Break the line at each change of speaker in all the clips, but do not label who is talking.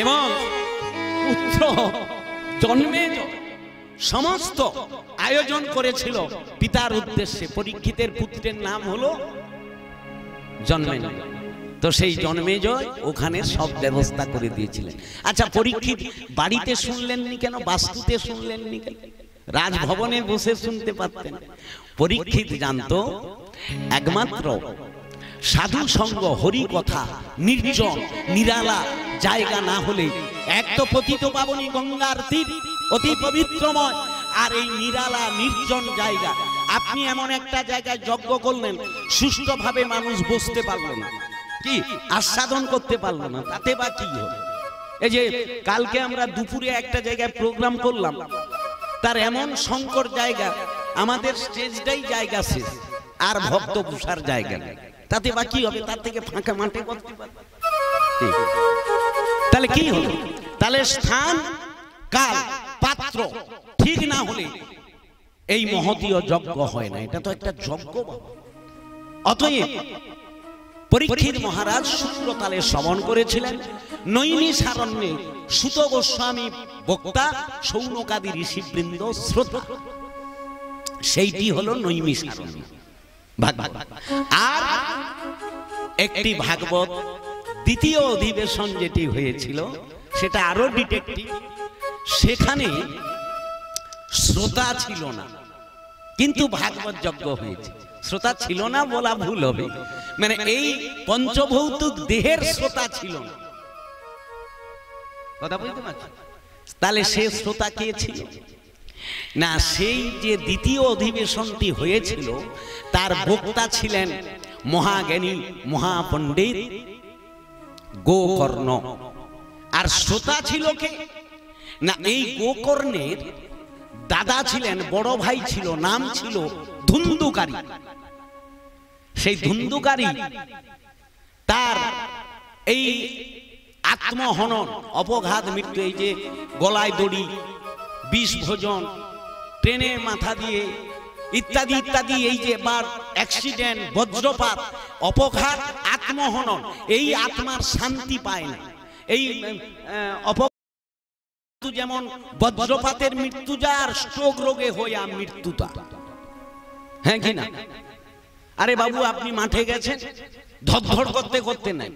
এবং পুত্র জন্মেজয় সমস্ত আয়োজন করেছিল পিতার উদ্দেশ্যে। পরীক্ষিতের পুত্রের নাম হলো জন্মেজয়। তো সেই জন্মেজয় ওখানে সব ব্যবস্থা করে দিয়েছিলেন। আচ্ছা, পরীক্ষিত বাড়িতে শুনলেননি কেন, বাস্তুতে শুনলেননি কেন? রাজভবনে বসে শুনতে পারতেন। পরীক্ষিত জানতো একমাত্র সাধু সঙ্গ, হরি কথা, নির্জন নিরালা জায়গা না হলে, এক তো পতিত পাবনী গঙ্গার তীর অতি পবিত্রময়, আর এই নিরালা নির্জন জায়গা, আপনি এমন একটা জায়গায় যজ্ঞ করলেন, সুষ্ঠুভাবে মানুষ বসতে পারলো না, কি আস্বাদন করতে পারলো না, তাতে বা কি হলো? এই যে কালকে আমরা দুপুরে একটা জায়গায় প্রোগ্রাম করলাম, তার এমন সংকর জায়গা, আমাদের স্টেজটাই জায়গা শেষ, আর ভক্ত বসার জায়গা নেই, তাতে বা কি হবে? তার থেকে ফাঁকা মাঠে করতে পারবে। তাহলে কি হলো? তাহলে স্থান, কাল, পাত্র ঠিক না হলে এই মহতীয় যজ্ঞ হয় না। এটা তো একটা যজ্ঞ। অতএব পরীক্ষিত মহারাজ শুক্রতালে শ্রবণ করেছিলেন। নৈমিষারণ্যে সুত গোস্বামী বক্তা, শৌনকাদি ঋষিবৃন্দ শ্রোতা, সেইটি হলো নৈমিষারণ্য ভাগবত। আর একটি ভাগবত দ্বিতীয় অধিবেশন যেটি হয়েছিল, সেটা আরো ডিটেকটিভ। সেখানে শ্রোতা ছিল না, কিন্তু ভাগবত যজ্ঞ হয়েছে। শ্রোতা ছিল না বলা ভুল হবে, মানে এই পঞ্চভৌতিক দেহের শ্রোতা ছিল না। কথা বুঝতে পারছেন? তাহলে সে শ্রোতা কে ছিল? না, সেই যে দ্বিতীয় অধিবেশনটি হয়েছিল, তার বক্তা ছিলেন মহাজ্ঞানী মহাপণ্ডিত গোকর্ণ। আর শ্রোতা ছিল কে? না, এই গোকর্ণের দাদা ছিলেন, বড় ভাই ছিল, নাম ছিল ধুন্ধুকারী। সেই ধুন্ধুকারী তার এই আত্মহনন, অপঘাত, মৃত্যু, এই যে গলায় দড়ি, বিষ ভোজন, ট্রেনে মাথা দিয়ে ইত্যাদি ইত্যাদি, এই যে বার অ্যাক্সিডেন্ট, বজ্রপাত, অপঘাত, আত্মহনন, এই আত্মার শান্তি পায় না। এই যেমন বজ্রপাতের মৃত্যু যার, স্ট্রোক রোগে হইয়া মৃত্যুটা, হ্যাঁ কি না? আরে বাবু, আপনি মাঠে গেছেন, ধড়ধড় করতে করতে নাই,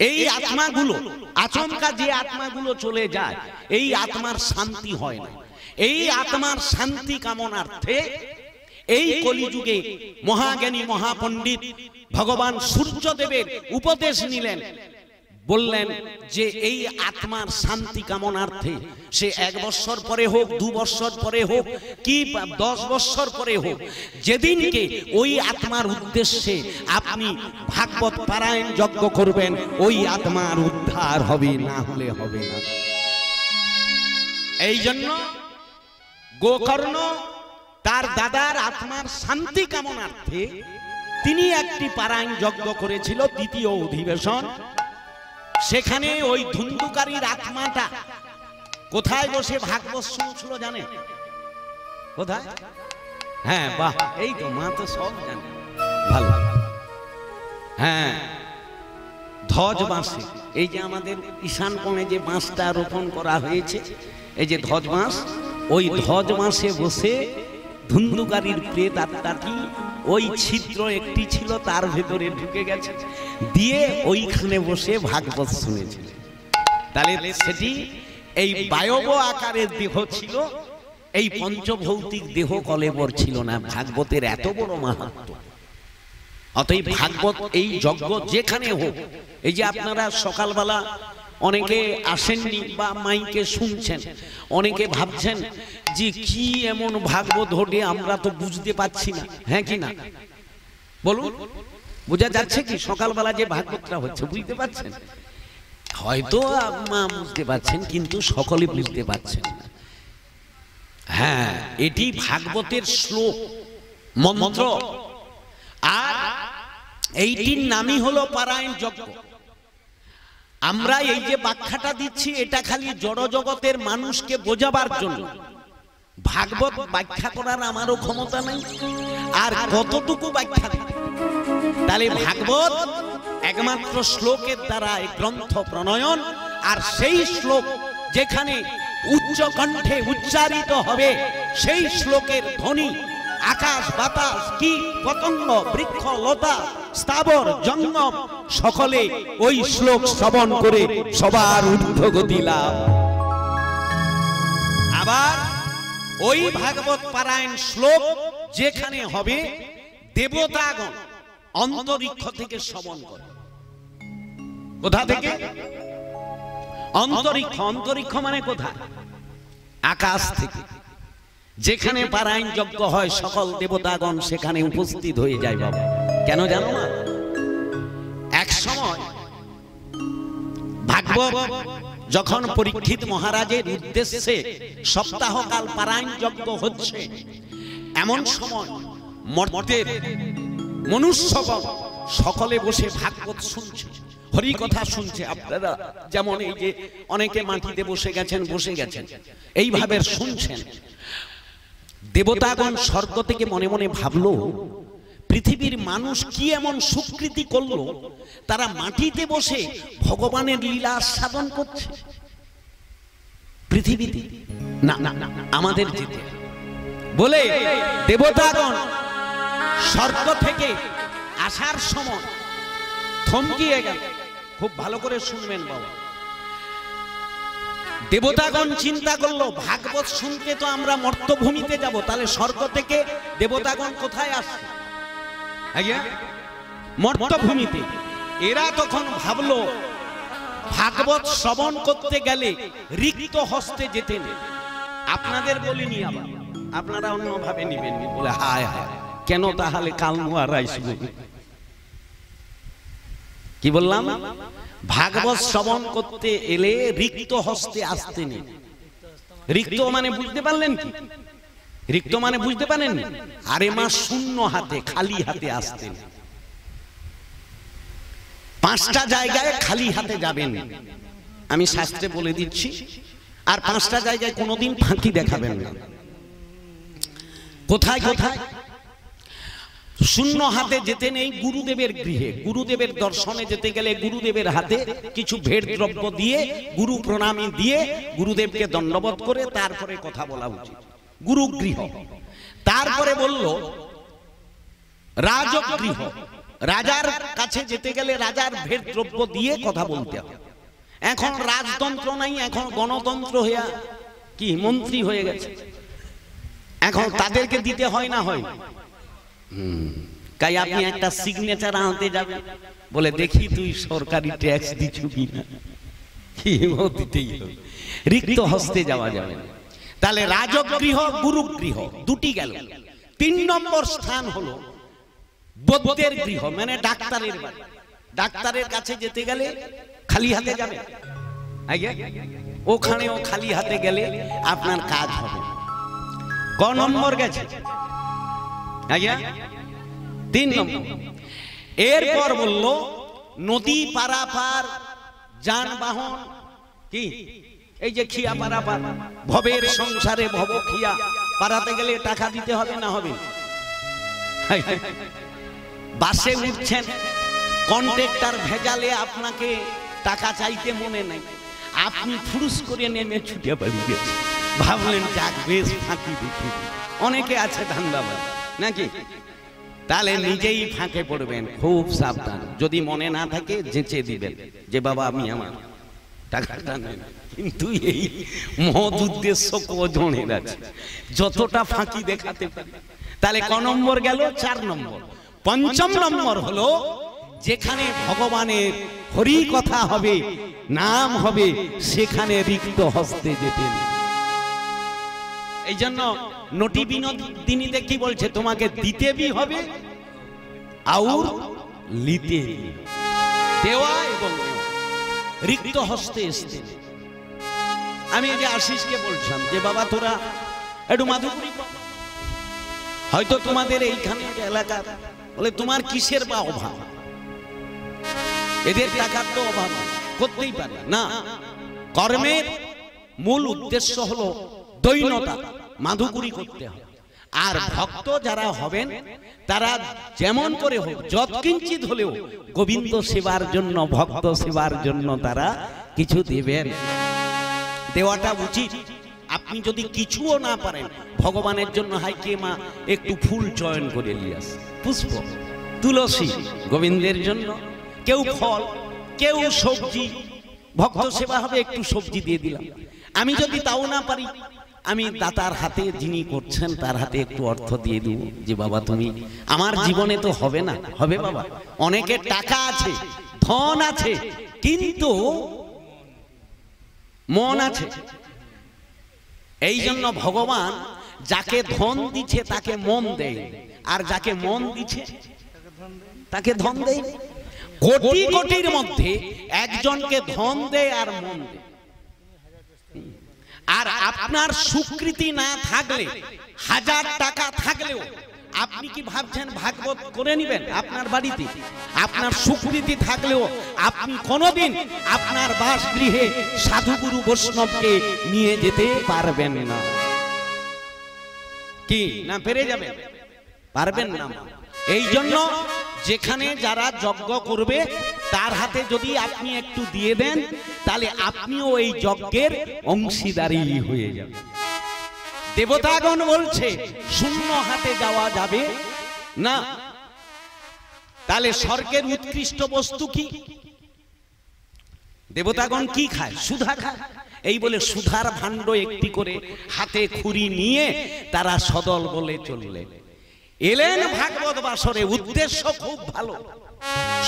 এই আত্মাগুলো আচমকা যে আত্মাগুলো চলে যায়, এই আত্মার শান্তি হয় না। এই আত্মার শান্তি কামনার্থে এই কলিযুগে মহাজ্ঞানী মহাপণ্ডিত ভগবান সূর্যদেবের উপদেশ নিলেন। বললেন যে এই আত্মার শান্তি কামনার্থে সে 1 বছর পরে হোক, 2 বছর পরে হোক, কি 10 বছর পরে হোক, যেদিনকে ওই আত্মার উদ্দেশ্যে আপনি ভাগবত পারায়ণ যজ্ঞ করবেন, ওই আত্মার উদ্ধার হবে, না হলে হবে না। এই জন্য গোকর্ণ তার দাদার আত্মার শান্তি কামনার্থে তিনি একটি পারায়ণ যজ্ঞ করেছিল, দ্বিতীয় অধিবেশন। সেখানে ওই ধুন্ধুকারীর আত্মাটা কোথায় বসে ভাগবত শুনছিল জানে? কোথায়? হ্যাঁ, বাহ, এই তো মা তো সব জানে, ভালো। হ্যাঁ, ধ্বজ বাঁশে, এই যে আমাদের ঈশান কোণে যে বাঁশটা রোপণ করা হয়েছে, এই যে ধ্বজ বাঁশ, ওই ধ্বজ বাঁশে বসে ধুন্ধুকারীর প্রেত আত্মাটি, ওই ছিদ্র একটি ছিল, তার ভেতরে ঢুকে গেছে, দিয়ে ওইখানে বসে ভাগবত শুনেছিল। তাহলে সেটি এই বায়ব আকারের দেহ ছিল, এই পঞ্চভৌতিক দেহ কলেবর ছিল না। ভাগবতের এত বড় মাহাত্ম্য। অতএব ভাগবত এই যজ্ঞ যেখানে হোক, এই যে আপনারা সকালবেলা অনেকে আসেননি বা মাইকে শুনছেন, অনেকে ভাবছেন যে কি এমন ভাগবত ঘটে, আমরা তো বুঝতে পারছি না, হ্যাঁ কি না? বলুন, বোঝা যাচ্ছে কি? সকালবেলা যে ভাগবতটা হচ্ছে, বুঝতে পারছেন? হয়তো মা বুঝতে পারছেন, কিন্তু সকলে বুঝতে পারছেন না। হ্যাঁ, এটি ভাগবতের শ্লোক, মন্ত্র, আর এইটির নামই হলো পারায়ণ যজ্ঞ। আমরা এই যে ব্যাখ্যাটা দিচ্ছি, এটা খালি জড় জগতের মানুষকে বোঝাবার জন্য। ভাগবত ব্যাখ্যা করার আমারও ক্ষমতা নাই, আর কতটুকু ব্যাখ্যা দিই। তাহলে ভাগবত একমাত্র শ্লোকের দ্বারা এই গ্রন্থ প্রণয়ন, আর সেই শ্লোক যেখানে উচ্চ কণ্ঠে উচ্চারিত হবে সেই শ্লোকের ধ্বনি আকাশ বাতাস কীট পতঙ্গ বৃক্ষ লতা স্থাবর জঙ্গম সকলে ওই শ্লোক শ্রবণ করে সবার ঊর্ধ্বগতি লাভ। আবার ওই ভাগবত পারায়ণ শ্লোক যেখানে হবে দেবতাগণ অন্তরিক্ষ থেকে শ্রবণ করে। কোথা থেকে? অন্তরিক্ষ। অন্তরিক্ষ মানে কোথায়? আকাশ থেকে। যেখানে পারায়ণ যজ্ঞ হয় সকল দেবতাগণ সেখানে উপস্থিত হয়ে যায়। বাবা কেন জানো না? এক সময় ভাগবত যখন পরীক্ষিত মহারাজের উদ্দেশ্যে সপ্তাহকাল পারায়ণ যজ্ঞ হচ্ছে, এমন সময় মর্তের মনুষ্যগণ সকলে বসে ভাগবত শুনছে, হরি কথা শুনছে। আপনারা যেমন এই যে অনেকে মাটিতে বসে গেছেন এইভাবে শুনছেন। দেবতাগণ স্বর্গ থেকে মনে মনে ভাবলো, পৃথিবীর মানুষ কি এমন সুকৃতি করলো তারা মাটিতে বসে ভগবানের লীলা সাধন করছে পৃথিবীতে? না না আমাদের যেতে বলে দেবতাগণ স্বর্গ থেকে আসার সময় থমকিয়ে গেল। খুব ভালো করে শুনবেন বাবা। দেবতাগণ চিন্তা করলো, ভাগবত শুনতে তো আমরা মর্তভূমিতে যাব, তাহলে স্বর্গ থেকে দেবতাগণ কোথায় আসছে? মর্তভূমিতে। এরা তখন ভাবলো ভাগবত শ্রবণ করতে গেলে রিক্ত হস্তে যেতে নেই। আপনাদের বলিনি, আবার আপনারা অন্যভাবে নিবেন। বলে হায় হায়, কেন তাহলে কালমুয়ার আসবে? কি বললাম? ভাগবত শ্রবণ করতে এলে রিক্ত হস্তে আসতে নেই। রিক্ত মানে বুঝতে পারলেন কি? রিক্ত মানে বুঝতে পারেন? আরে মা শূন্য হাতে, খালি হাতে আসতেন। 5টা জায়গায় খালি হাতে যাবেন, আমি শাস্ত্রে বলে দিচ্ছি। আর 5টা জায়গায় কোনোদিন ফাঁকি দেখাবেন না। কোথায় কোথায়? শূন্য হাতে যেতে নেই গুরুদেবের গৃহে। গুরুদেবের দর্শনে যেতে গেলে গুরুদেবের হাতে কিছু ভেট দ্রব্য দিয়ে, গুরু প্রণামী দিয়ে, গুরুদেবকে দণ্ডবোধ করে তারপরে কথা বলা উচিত। গুরুগৃহ। তারপরে বলল রাজগৃহ। রাজার কাছে যেতে গেলে রাজার ভেট দ্রব্য দিয়ে কথা বলতে হবে। এখন রাজতন্ত্র নাই, এখন গণতন্ত্র হয়ে কি মন্ত্রী হয়ে গেছে, এখন তাদেরকে দিতে হয় না হয়। তাই আপনি একটা সিগনেচার আনতে যাবেন, বলে দেখি তুই সরকারি ট্যাক্স দিচ্ছ কিনা, দিতেই হবে। রিক্ত হস্তে যাওয়া যাবে না। তাহলে রাজগৃহ গুরুগৃহ দুটি গেল। 3 নম্বর স্থান হলো বৈদ্যের গৃহ, মানে ডাক্তারের বাড়ি। ডাক্তারের কাছে যেতে গেলে খালি হাতে যাবে, ওখানেও খালি হাতে গেলে আপনার কাজ হবে। ক নম্বর গেছে? 3 নম্বর। এরপর বলল নদী পারাপার যানবাহন, কি এই যে খিয়া পারাপার, ভবের সংসারে ভব খিয়া পারাতে গেলে টাকা দিতে হবে না হবে? বাসে উঠছেন, কন্ট্রাক্টর ভেজালে আপনাকে টাকা চাইতে মনে নাই, আপনি ফুরুস করে নেমে ছুটে বাড়ি গেছে, ভাবলেন যাক বেশ ফাঁকি দিচ্ছি। অনেকে আছে ধান্দাবাজ নাকি? তাহলে নিজেই ফাঁকে পড়বেন, খুব সাবধান। যদি মনে না থাকে যেচে দিবেন যে বাবা আমি আমার টাকাটা নেন, কিন্তু এই মহৎ উদ্দেশ্য কজনের আছে, যতটা ফাঁকি দেখাতে পারে। তাহলে ক নম্বর গেল? 4 নম্বর। 5ম নম্বর হলো যেখানে ভগবানের হরি কথা হবে, নাম হবে, সেখানে রিক্ত হস্তে যেতে নেই। এই জন্য নটি বিনোদিনীতে কি বলছে? তোমাকে দিতে বি হবে আর লিতে, দেওয়া এবং রিক্ত হস্তে আসতে। আমি এই যে আশিসকে বলছিলাম যে বাবা তোরা একটু মাধুপুরি, হয়তো তোমাদের এইখানে এলাকা, বলে তোমার কিসের বা অভাব? এদের টাকার তো অভাব করতেই পারে না। কর্মের মূল উদ্দেশ্য হলো দৈনতা, মাধুকুরি করতে হবে। আর ভক্ত যারা হবেন তারা যেমন করে হোক যৎকিঞ্চিত হলেও গোবিন্দ সেবার জন্য, ভক্ত সেবার জন্য তারা কিছু দেবেন, দেওয়াটা উচিত। আপনি যদি কিছুও না পারেন ভগবানের জন্য, হাইকে মা একটু ফুল চয়ন করে নিয়ে আস, পুষ্প, তুলসী গোবিন্দের জন্য, কেউ ফল, কেউ সবজি, ভক্ত সেবা হবে একটু সবজি দিয়ে দিলাম। আমি যদি তাও না পারি, আমি দাতার হাতে যিনি করছেন তার হাতে একটু অর্থ দিয়ে দিব, যে বাবা তুমি, আমার জীবনে তো হবে না, হবে বাবা, অনেকের টাকা আছে, ধন আছে, কিন্তু মন আছে। এই জন্য ভগবান যাকে ধন দিচ্ছে তাকে মন দেয়, আর যাকে মন দিচ্ছে তাকে ধন দেয়। কোটি কোটির মধ্যে একজনকে ধন দেয় আর মন দেয়। আর আপনার স্বীকৃতি না থাকলে, 1000 টাকা থাকলেও আপনি কি ভাবছেন ভাগবত করে নেবেন আপনার বাড়িতে? আপনার স্বীকৃতি থাকলেও আপনি কোনোদিন আপনার বাসগৃহে সাধুগুরু বৈষ্ণবকে নিয়ে যেতে পারবেন না। কি না পেরে যাবেন? পারবেন না। এই জন্য যেখানে যারা যজ্ঞ করবে তার হাতে যদি আপনি একটু দিয়ে দেন, তাহলে আপনিও এই যজ্ঞের অংশীদারি হয়ে যাবেন। দেবতাগণ বলছে শূন্য হাতে যাওয়া যাবে না। তাহলে স্বর্গের উৎকৃষ্ট বস্তু কি? দেবতাগণ কি খায়? সুধা খায়। এই বলে সুধার ভাণ্ড একটি করে হাতে খুরি নিয়ে তারা সদল বলে চললেন। এলেন ভাগবত বাসরে, উদ্দেশ্য খুব ভালো।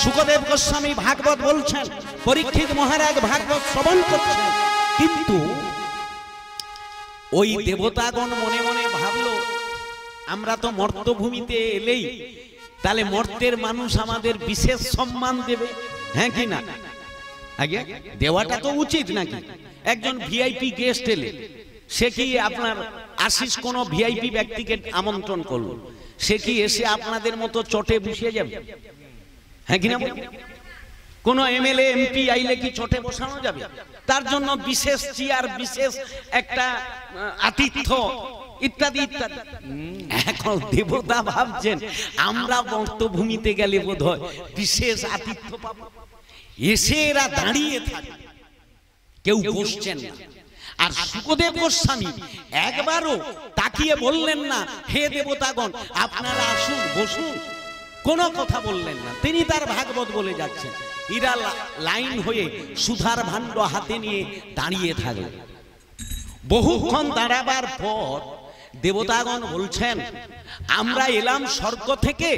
শুকদেব গোস্বামী ভাগবত বলছেন, পরীক্ষিত মহারাজ ভাগবত শ্রবণ করছেন, কিন্তু ওই দেবতাগণ মনে মনে ভাবলো আমরা তো মর্তভূমিতে এলেই তাহলে মর্তের মানুষ আমাদের বিশেষ সম্মান দেবে, হ্যাঁ কি না? আগে দেওয়াটা তো উচিত নাকি? একজন ভিআইপি গেস্ট এলে সে কি আপনার আশিস কোন ভিআইপি ব্যক্তিকে আমন্ত্রণ করলো, সে কি এসে আপনাদের মতো চটে বসিয়ে যাবে? হ্যাঁ কিনা? কোন এমএলএ এমপি আইলে কি চটে বসানো যাবে? তার জন্য বিশেষ চেয়ার, বিশেষ একটা আতিথ্য ইত্যাদি ইত্যাদি। এখন দেবতা ভাবছেন আমরা মর্তভূমিতে গেলে বোধহয় বিশেষ আতিথ্য পাবো। এসে এরা দাঁড়িয়ে থাকে, কেউ বসছেন না। আর শুকদেব গোস্বামী একবারও তাকিয়ে বললেন না হে দেবতাগণ আপনারা আসুন বসুন, কোনো কথা বললেন না। তিনি তার ভাগবত বলে যাচ্ছেন, এরা লাইন হয়ে সুধার ভাণ্ড হাতে নিয়ে দাঁড়িয়ে থাকলেন। বহুক্ষণ দাঁড়াবার পর দেবতাগণ বলছেন আমরা এলাম স্বর্গ থেকে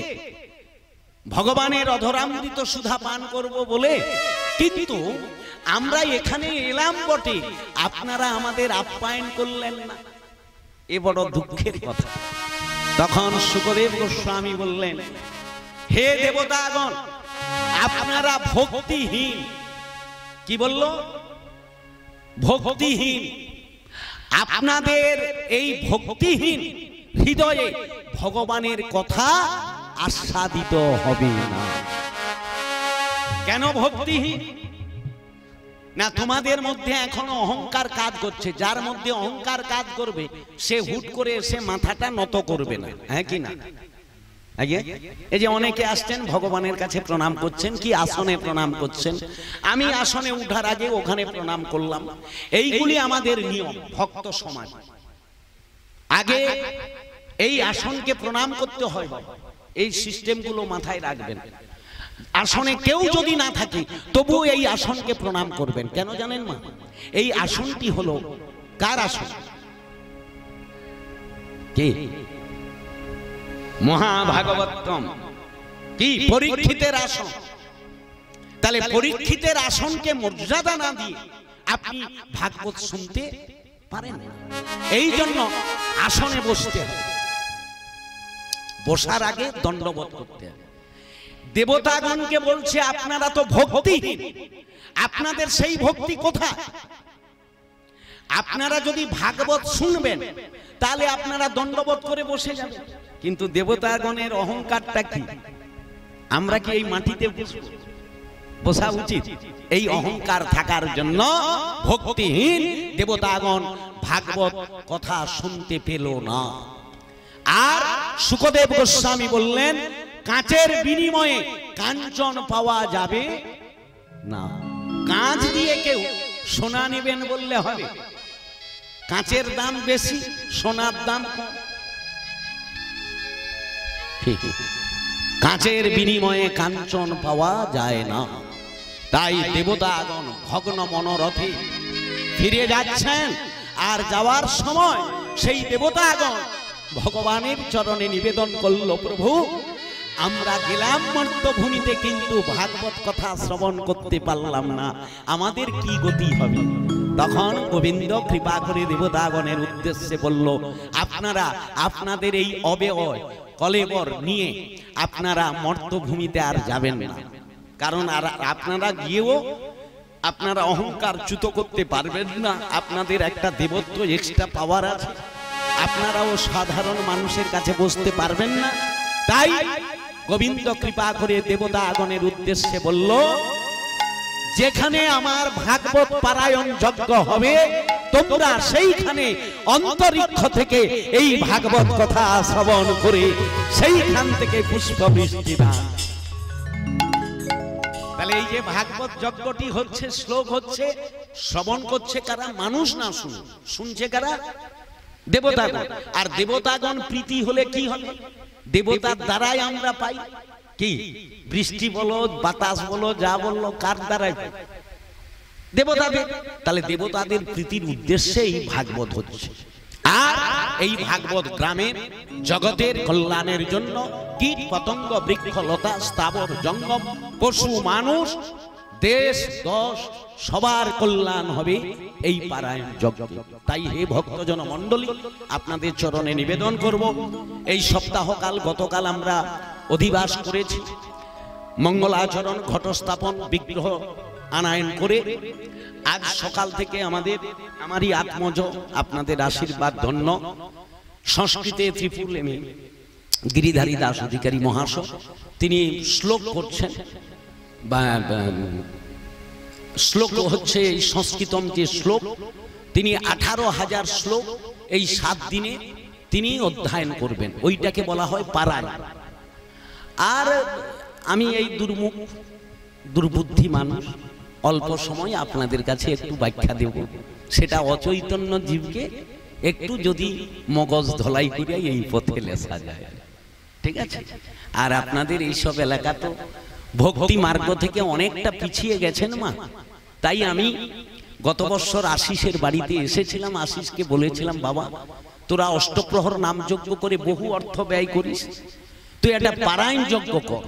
ভগবানের অধরামৃত সুধা পান করব বলে, কিন্তু আমরা এখানে এলাম বটে, আপনারা আমাদের আপ্যায়ন করলেন না, এ বড় দুঃখের কথা। তখন শুকদেব গোস্বামী বললেন হে দেবতাগণ আপনারা ভক্তিহীন। কি বলল? ভক্তিহীন। আপনাদের এই ভক্তিহীন হৃদয়ে ভগবানের কথা আস্বাদিত হবে না। কেন ভক্তিহীন? না তোমাদের মধ্যে এখনো অহংকার কাজ করছে। যার মধ্যে অহংকার কাজ করবে সে হুট করে এসে মাথাটা নত করবে না, হ্যাঁ কি না? এই যে অনেকে আসছেন ভগবানের কাছে প্রণাম করছেন, কি আসনে প্রণাম করছেন, আমি আসনে উঠার আগে ওখানে প্রণাম করলাম, এইগুলি আমাদের নিয়ম ভক্ত সমাজ। আগে এই আসনকে প্রণাম করতে হয়, এই সিস্টেমগুলো মাথায় রাখবেন। আসনে কেউ যদি না থাকে তবু এই আসনকে প্রণাম করবেন। কেন জানেন মা? এই আসনটি হলো কার আসন? কি? মহাভাগবতম। কি? পরীক্ষিতের আসন। তাহলে পরীক্ষিতের আসনকে মর্যাদা না দিয়ে আপনি ভাগবত শুনতে পারেন না। এই জন্য আসনে বসতে হবে, বসার আগে দণ্ডবোধ করতে হবে। দেবতাগণকে বলছে আপনারা তো ভক্তিহীন, আপনাদের সেই ভক্তি কোথায়? আপনারা যদি ভাগবত শুনবেন তাহলে আপনারা দণ্ডবোধ করে বসে যাবেন, কিন্তু দেবতাগণের অহংকারটা কি? আমরা কি এই মাটিতে বসা উচিত? এই অহংকার থাকার জন্য ভক্তিহীন দেবতাগণ ভাগবত কথা শুনতে পেল না। আর শুকদেব গোস্বামী বললেন কাঁচের বিনিময়ে কাঞ্চন পাওয়া যাবে না। কাঁচ দিয়ে কেউ সোনা নেবেন বললে হবে? কাঁচের দাম বেশি, সোনার দাম কম। কাঁচের বিনিময়ে কাঞ্চন পাওয়া যায় না। তাই দেবতাগণ ভগ্ন মনোরথে ফিরে যাচ্ছেন। আর যাওয়ার সময় সেই দেবতাগণ ভগবানের চরণে নিবেদন করল, প্রভু আমরা গেলাম মর্তভূমিতে, কিন্তু ভাগবত কথা শ্রবণ করতে পারলাম না, আমাদের কি গতি হবে? তখন গোবিন্দ কৃপা করে দেবতাগণের উদ্দেশ্যে বলল, আপনারা আপনাদের এই অব্যয় কলেবর নিয়ে আপনারা মর্তভূমিতে আর যাবেন না। কারণ আর আপনারা গিয়েও আপনারা অহংকার চ্যুত করতে পারবেন না। আপনাদের একটা দেবত্ব এক্সট্রা পাওয়ার আছে, আপনারাও সাধারণ মানুষের কাছে বসতে পারবেন না। তাই গোবিন্দ কৃপা করে দেবতাগণের উদ্দেশ্যে বলল, যেখানে আমার ভাগবত পারায়ণ যজ্ঞ হবে তোমরা সেইখানে অন্তরিক্ষ থেকে এই ভাগবত কথা শ্রবণ করে সেইখান থেকে পুষ্প বৃষ্টি দাও। তাহলে এই যে ভাগবত যজ্ঞটি হচ্ছে, শ্লোক হচ্ছে, শ্রবণ করছে কারা? মানুষ না, শুনছে কারা? দেবতাগণ। আর দেবতাগণ প্রীতি হলে কি হবে? দেবতার দ্বারাই আমরা পাই কি? বৃষ্টি বলো, বাতাস বলো, যা বললো কার দ্বারাই পাই? দেবতাদের। তাহলে দেবতাদের প্রীতির উদ্দেশ্যে এই ভাগবত হচ্ছে। আর এই ভাগবত গ্রামের জগতের কল্যাণের জন্য কীট পতঙ্গ বৃক্ষ লতা স্থাবর জঙ্গম পশু মানুষ দেশ দশ সবার কল্যাণ হবে এই পারায়ণ যজ্ঞ। তাই হে ভক্তজন মণ্ডলী, আপনাদের চরণে নিবেদন করব, এই সপ্তাহকাল গতকাল আমরা অধিবাস করেছি, মঙ্গলাচরণ ঘটস্থাপন বিগ্রহ আনায়ন করে আজ সকাল থেকে আমারই আত্মজ আপনাদের আশীর্বাদ ধন্য সংস্কৃতে ত্রিপুরেমে গিরিধারী দাস অধিকারী মহাশয় তিনি শ্লোক করছেন। শ্লোক হচ্ছে এই সংস্কৃতম যে শ্লোক, তিনি 18,000 শ্লোক এই 7 দিনে তিনি অধ্যয়ন করবেন, ওইটাকে বলা হয় পারায়ণ। আর আমি এই দুর্মুখ দুর্বুদ্ধি মানুষ অল্প সময় আপনাদের কাছে একটু ব্যাখ্যা দেব, সেটা অচৈতন্য জীবকে একটু যদি মগজ ধলাই করে এই পথে লেসা যায়, ঠিক আছে? আর আপনাদের এইসব এলাকা তো ভক্তি মার্গ থেকে অনেকটা পিছিয়ে গেছেন মা। তাই আমি গত বছর আশিসের বাড়িতে এসেছিলাম, আশিসকে বলেছিলাম, বাবা তোরা অষ্টপ্রহর নাম যজ্ঞ করে বহু অর্থ ব্যয় করিস, তুই একটা পারায়ণ যজ্ঞ কর,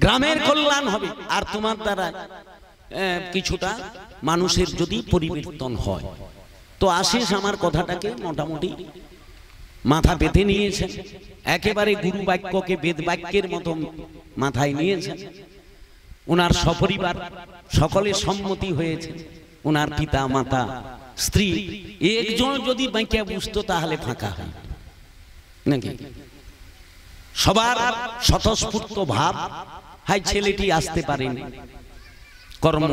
গ্রামের কল্যাণ হবে, আর তোমার দ্বারা কিছুটা মানুষের যদি পরিবর্তন হয়। তো আশিস আমার কথাটাকে মোটামুটি মাথা পেতে নিয়েছেন, একেবারে গুরু বাক্যকে বেদ বাক্যের মতো মাথায় নিয়েছেন। ওনার সপরিবার সকলে সম্মতি হয়েছে, ওনার পিতা মাতা স্ত্রী একজন যদি বাক্যা বুঝতো তাহলে ফাঁকা হয় নাকি? সবার স্বতঃস্ফূর্ত ভাব, হাই ছেলেটি আসতে পারেনি, কর্ম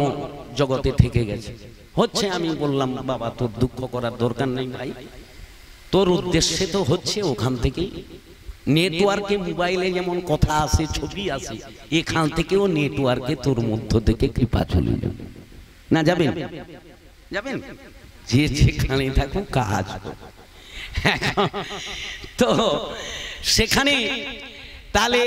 জগতে থেকে গেছে, হচ্ছে। আমি বললাম, বাবা তোর দুঃখ করার দরকার নেই ভাই, তোর উদ্দেশ্যে তো হচ্ছে ওখান থেকে নেটওয়ার্কে মোবাইলে যেমন কথা আসে ছবি আসে, এখান থেকেও নেটওয়ার্কে তোর মধ্য থেকে কৃপা চলে যাবে না? যাবেন? যাবেন? যে যেখানে থাকুক কাজ। তো সেখানে তাহলে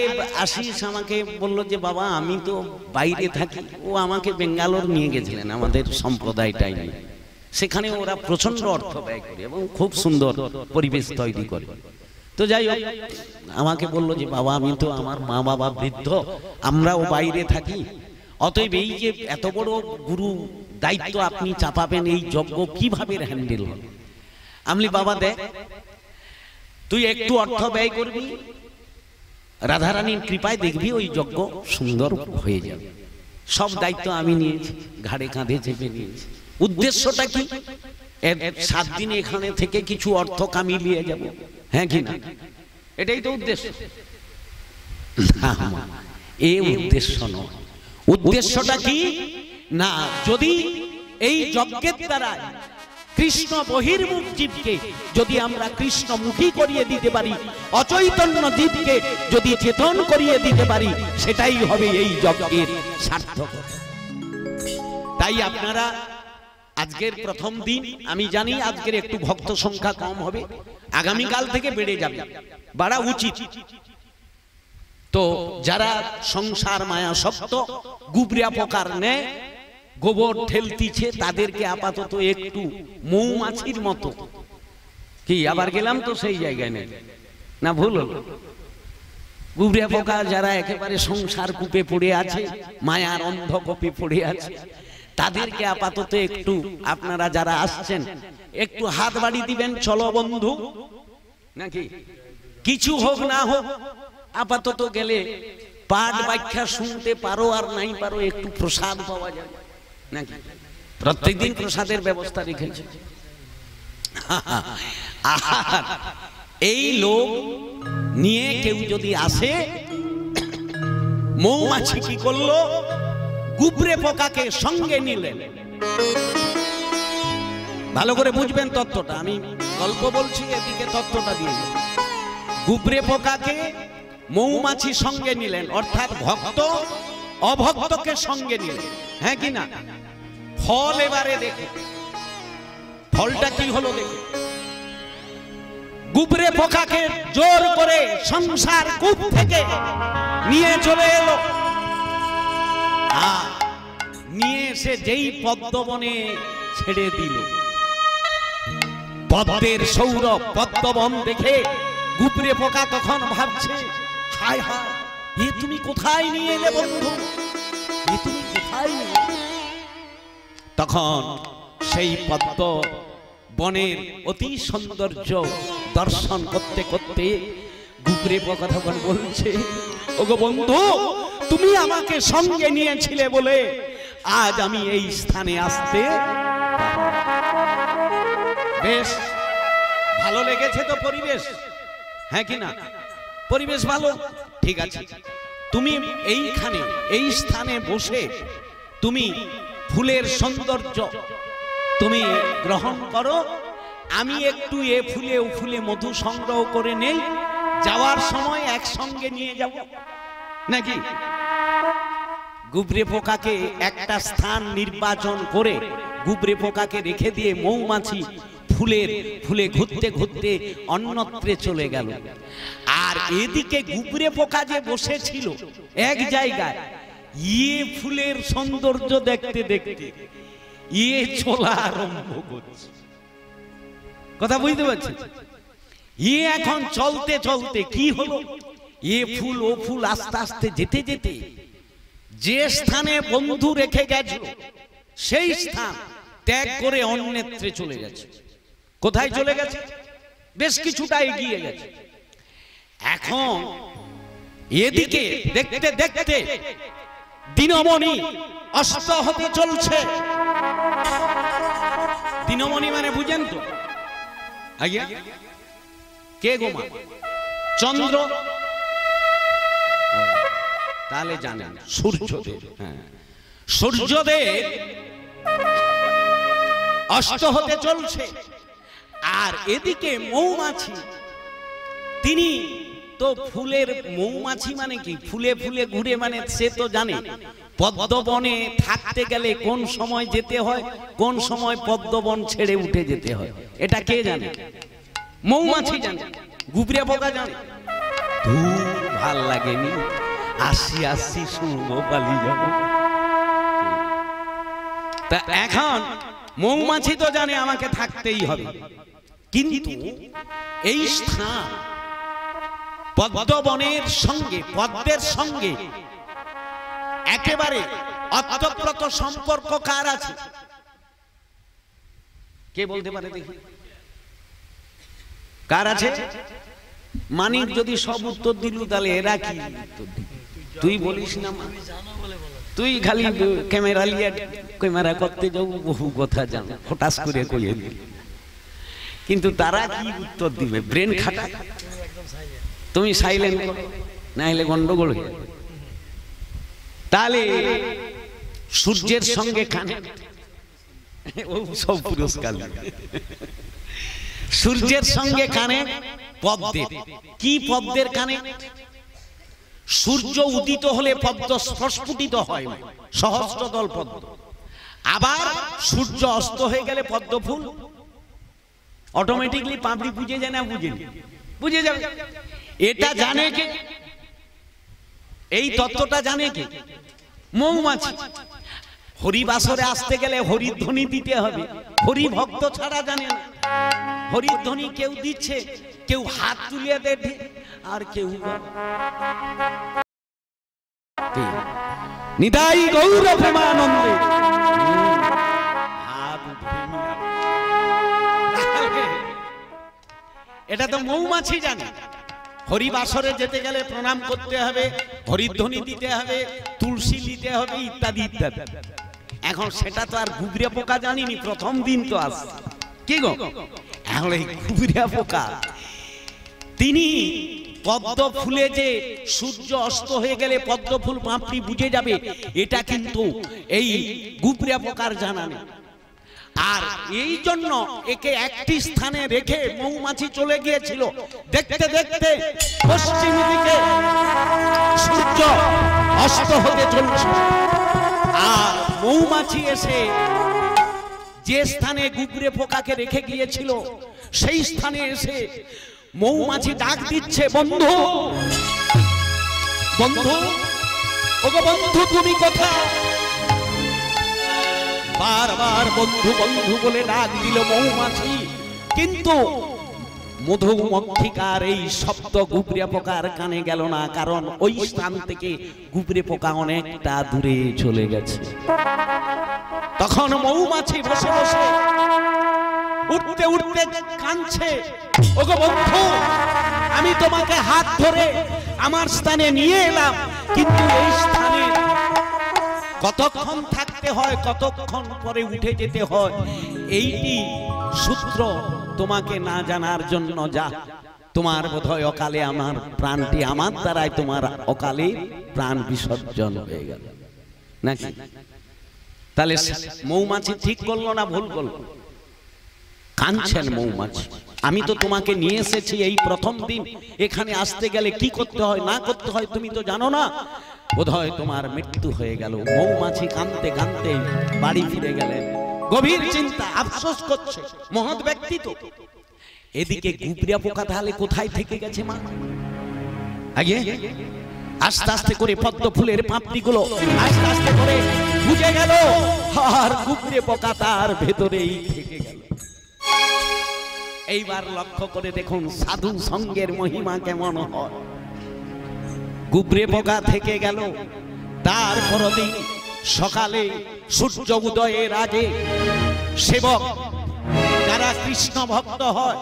আশিস আমাকে বলল যে বাবা আমি তো বাইরে থাকি, ও আমাকে বেঙ্গালোর নিয়ে গেছিলেন আমাদের সম্প্রদায়টাই নিয়ে, সেখানে ওরা প্রচন্ড অর্থ ব্যয় করে এবং খুব সুন্দর পরিবেশ তৈরি করে। তো যাই হোক আমাকে বলল যে বাবা আমি তো, আমার মা বাবা বৃদ্ধ, আমরাও বাইরে থাকি, অতএব এই যে এত বড় গুরু দায়িত্ব আপনি চাপাবেন, এই যজ্ঞ কিভাবে হ্যান্ডেল হবে? আমি বাবা দেখ, তুই একটু অর্থ ব্যয় করবি, রাধারানীর কৃপায় দেখবি ওই যজ্ঞ সুন্দর হয়ে যাবে। সব দায়িত্ব আমি নিয়েছি, ঘাড়ে কাঁধে চেপে নিয়েছি। উদ্দেশ্যটা কি? 7 দিন এখানে থেকে কিছু অর্থ কামিয়ে নিয়ে যাব, হ্যাঁ কি না? এটাই তো উদ্দেশ্য। এই উদ্দেশ্য নয়। উদ্দেশ্যটা কি না, যদি এই যজ্ঞের দ্বারা কৃষ্ণ বহির্মুখ জীবকে যদি আমরা কৃষ্ণমুখী করিয়ে দিতে পারি, অচৈতন্য জীবকে যদি চেতন করিয়ে দিতে পারি, সেটাই হবে এই যজ্ঞের সার্থকতা। তাই আপনারা আজকের প্রথম দিন, আমি জানি আজকের একটু ভক্ত সংখ্যা কম হবে, আগামীকাল থেকে বেড়ে যাবে, বাড়া উচিত। তো যারা সংসার মায়া সপ্ত গুবরিয়া পোকার নেয় গোবর ঠেলতিছে, তাদেরকে আপাতত একটু মৌমাছির মতো, কি আবার গেলাম তো সেই জায়গায় নেই না, ভুল হলো। গুবরিয়া পোকা যারা একেবারে সংসার কূপে পড়ে আছে, মায়ার অন্ধকূপে পড়ে আছে, তাদেরকে আপাতত একটু আপনারা যারা আসছেন একটু হাত বাড়ি দিবেন, চলো বন্ধু, নাকি কিছু হোক না হোক আপাতত গেলে পাঠ ব্যাখ্যা শুনতে পারো, আর নাই পারো একটু প্রসাদ পাওয়া যাবে নাকি। প্রত্যেকদিন প্রসাদের ব্যবস্থা রেখেছে। এই লোক নিয়ে কেউ যদি আসে, মৌমাছি কি করলো, গুবরে পোকাকে সঙ্গে নিলেন। ভালো করে বুঝবেন তত্ত্বটা, আমি গল্প বলছি, এদিকে তত্ত্বটা দিয়ে। গুবরে পোকাকে মৌমাছি সঙ্গে নিলেন, অর্থাৎ ভক্ত অভক্তকে সঙ্গে নিলেন, হ্যাঁ কি না। ফল এবারে দেখে, ফলটা কি হলো দেখে। গুবরে পোকাকে জোর করে সংসার কূপ থেকে নিয়ে চলে এলো, নিয়ে এসে যেই পদ্মবনে ছেড়ে দিল। পদ্মের সৌরভ, পদ্মবন দেখে গুবরে পোকা তখন ভাবছে, হায় হায়, এ তুমি কোথায় নিয়ে এলে বন্ধু, এ তুমি কোথায় নিয়ে। তখন সেই পদ্ম বনের অতি সৌন্দর্য দর্শন করতে করতে গুবরে পোকা তখন বলছে, ওগো বন্ধু, তুমি আমাকে সঙ্গে নিয়েছিলে বলে আজ আমি এই স্থানে আসতে। বেশ ভালো লেগেছে তো পরিবেশ, হ্যাঁ কি না, পরিবেশ ভালো, ঠিক আছে। তুমি এইখানে এই স্থানে বসে তুমি ফুলের সৌন্দর্য তুমি গ্রহণ করো, আমি একটু এ ফুলে ও ফুলে মধু সংগ্রহ করে নেই, যাওয়ার সময় একসঙ্গে নিয়ে যাব নাকি। গুবরে পোকাকে একটা স্থান নির্বাচন করে গুবরে পোকাকে রেখে দিয়ে মৌমাছি ফুলে ঘুরতে ঘুরতে অন্যত্রে চলে গেল। আর এদিকে গুবরে পোকা যে বসেছিল এক জায়গায়, ইয়ে ফুলের সৌন্দর্য দেখতে দেখতে ইয়ে চলা আরম্ভ করছে। কথা বুঝতে পারছি? ইয়ে এখন চলতে চলতে কি হলো, এ ফুল ও ফুল আস্তে আস্তে যেতে যেতে যে স্থানে বন্ধু রেখে গেছিল সেই স্থান ত্যাগ করে অন্যত্রে চলে গেছে। কোথায় চলে গেছে? বেশ কিছুটা এগিয়ে গেছে। এখন এদিকে দেখতে দেখতে দিনমণি অস্ত হতে চলছে। দিনমণি মানে বুঝেন তো? আজ্ঞা, কে গোমা? চন্দ্র, তাহলে জানেন সূর্যদেব। হ্যাঁ, সূর্যদেব অস্ত হতে চলছে। আর এদিকে মৌমাছি, তিনি তো ফুলের মৌমাছি মানে কি, ফুলে ফুলে ঘুরে, মানে সে তো জানে পদ্মবনে থাকতে গেলে কোন সময় যেতে হয়, কোন সময় পদ্মবন ছেড়ে উঠে যেতে হয়, এটা কে জানে? মৌমাছি জানে, গুবরে পোকা জানে। ধূর, ভাল লাগেনি, আসি আসি শুনবো, পালিয়ে যাব। তা এখন মৌমাছি তো জানে আমাকে থাকতেই হবে, কিন্তু এই স্থান পদ্মবনের সঙ্গে, পদ্মের সঙ্গে একেবারে অতপ্রত সম্পর্ক কার আছে? কে বলতে পারে দেখি, কার আছে? মানিক যদি সব উত্তর দিল তাহলে এরা কি উত্তর দিল? তুই বলিস না, তুই খালি ক্যামেরা করতে যাও, বহু কথা জানো, হঠাৎ করে কইয়ে দিল। কিন্তু তারা কি উত্তর দিবে? ব্রেন খাটা। তুমি সাইলেন্ট করো, না হলে গন্ডগোল হয়ে যাবে। তাহলে সূর্যের সঙ্গে কানেক্ট, ও সব পুরস্কার। সূর্যের সঙ্গে কানে পদ্মের, কি পদ্মের কানে? সূর্য উদিত হলে পদ্ম স্ফুটিত হয় না, সহস্রদল পদ্ম। আবার সূর্য অস্ত হয়ে গেলে পদ্ম ফুল অটোমেটিকলি পাপড়ি বুঝে যায় না? বুঝে যাবে। এটা জানে কে? এই তত্ত্বটা জানে কে? মৌমাছি। হরিবাসরে আসতে গেলে হরিধ্বনি দিতে হবে, হরি ভক্ত ছাড়া জানে না। হরিধ্বনি কেউ দিচ্ছে, কেউ হাত তুলিয়ে দেয়, আর কেউ নিতাই গৌর প্রেমানন্দে হাত উঠে। এটা তো মৌমাছি জানে। হরিবাসরে যেতে গেলে প্রণাম করতে হবে, হরিধ্বনি দিতে হবে, তুলসী দিতে হবে, ইত্যাদি ইত্যাদি। এখন সেটা তো আর গুবরিয়া পোকা জানিনি, প্রথম দিন তো আস কি গো। এখন এই গুবরিয়া পোকা তিনি পদ্ম ফুলে যে সূর্য অস্ত হয়ে গেলে পদ্ম ফুল পাপড়ি বুঝে যাবে, এটা কিন্তু এই গুবরিয়া পোকার জানা নেই। আর এই জন্য একে একটি স্থানে রেখে মৌমাছি চলে গিয়েছিল। দেখতে দেখতে পশ্চিম দিকে সূর্য অস্ত হতে চলছে, আর মৌমাছি এসে যে স্থানে গুবরে পোকাকে রেখে গিয়েছিল সেই স্থানে এসে মৌমাছি ডাক দিচ্ছে, বন্ধু বন্ধু, ওগো বন্ধু তুমি কোথায়? বারবার বন্ধু বন্ধু বলে ডাক দিল মৌমাছি, কিন্তু মধুমক্ষিকার এই শব্দ গুবরে পোকার কানে গেল না, কারণ ওই স্থান থেকে গুবরে পোকা অনেকটা দূরে চলে গেছে। তখন মৌমাছি বসে বসে উঠতে উঠতে কাঁদছে, ওগো বন্ধু, আমি তোমাকে হাত ধরে আমার স্থানে নিয়ে এলাম, কিন্তু এই স্থানে কতক্ষণ থাকতে হয়, কতক্ষণ পরে উঠে যেতে হয়, এইটি সূত্র তোমাকে না জানার জন্য যা তোমার বোধহয় অকালে আমার প্রাণটি, আমার দ্বারাই তোমার অকালে প্রাণ বিসর্জন হয়ে গেল নাকি? তাহলে মৌমাছি ঠিক করলো না ভুল করলো? কাঁদছেন মৌমাছি, আমি তো তোমাকে নিয়ে এসেছি এই প্রথম দিন, এখানে আসতে গেলে কি করতে হয় না করতে হয় তুমি তো জানো না, বোধহয় তোমার মৃত্যু হয়ে গেল। মৌমাছি কাঁদতে কাঁদতে বাড়ি ফিরে গেলেন, গভীর চিন্তা, আফসোস করছে, মহৎ ব্যক্তি তো। এদিকে গুবরিয়া পোকা তাহলে কোথায় থেকে গেছে মা? আগে আস্তে আস্তে করে পদ্ম ফুলের পাপড়িগুলো আস্তে আস্তে করে বুঝে গেল, আর গুবরে পোকা তার ভেতরেই থেকে গেল। এইবার লক্ষ্য করে দেখুন সাধু সঙ্গের মহিমা কেমন হয়। গুবরে পোকা থেকে গেল, তার পরদিন সকালে সূর্য উদয়ের আগে সেবক যারা কৃষ্ণ ভক্ত হয়